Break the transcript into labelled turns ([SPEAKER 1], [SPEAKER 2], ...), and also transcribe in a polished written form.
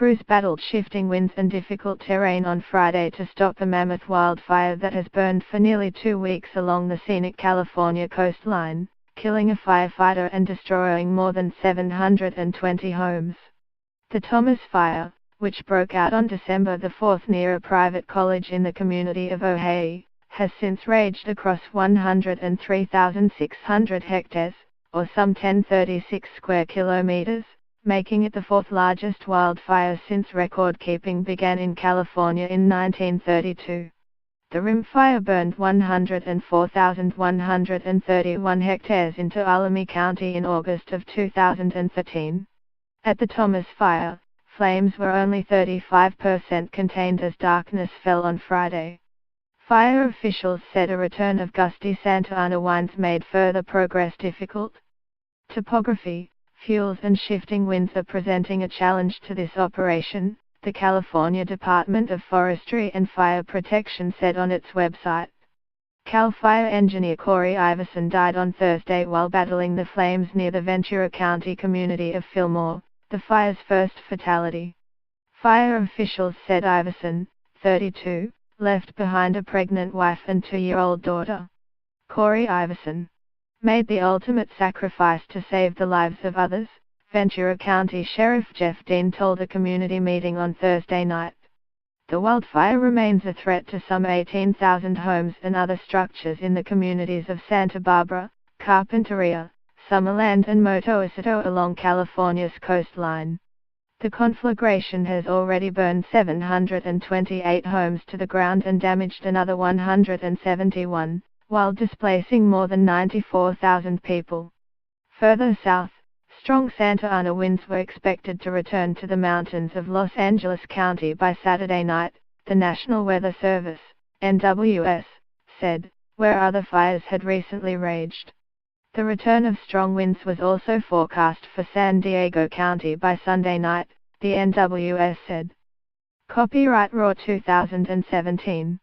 [SPEAKER 1] crews battled shifting winds and difficult terrain on Friday to stop a mammoth wildfire that has burned for nearly 2 weeks along the scenic California coastline, killing a firefighter and destroying more than 720 homes. The Thomas Fire, which broke out on December the 4th near a private college in the community of Ojai, has since raged across 103,600 hectares, or some 1036 square kilometers, making it the fourth largest wildfire since record-keeping began in California in 1932. The Rim Fire burned 104,131 hectares into Alamy County in August of 2013. At the Thomas Fire, flames were only 35% contained as darkness fell on Friday. Fire officials said a return of gusty Santa Ana winds made further progress difficult. Topography, fuels and shifting winds are presenting a challenge to this operation, the California Department of Forestry and Fire Protection said on its website. CAL FIRE engineer Corey Iverson died on Thursday while battling the flames near the Ventura County community of Fillmore, the fire's first fatality. Fire officials said Iverson, 32, left behind a pregnant wife and 2-year-old daughter. Corey Iverson made the ultimate sacrifice to save the lives of others, Ventura County Sheriff Jeff Dean told a community meeting on Thursday night. The wildfire remains a threat to some 18,000 homes and other structures in the communities of Santa Barbara, Carpinteria, Summerland and Motoacito along California's coastline. The conflagration has already burned 728 homes to the ground and damaged another 171, while displacing more than 94,000 people. Further south, strong Santa Ana winds were expected to return to the mountains of Los Angeles County by Saturday night, the National Weather Service, NWS, said, where other fires had recently raged. The return of strong winds was also forecast for San Diego County by Sunday night, the NWS said. Copyright Raw 2017.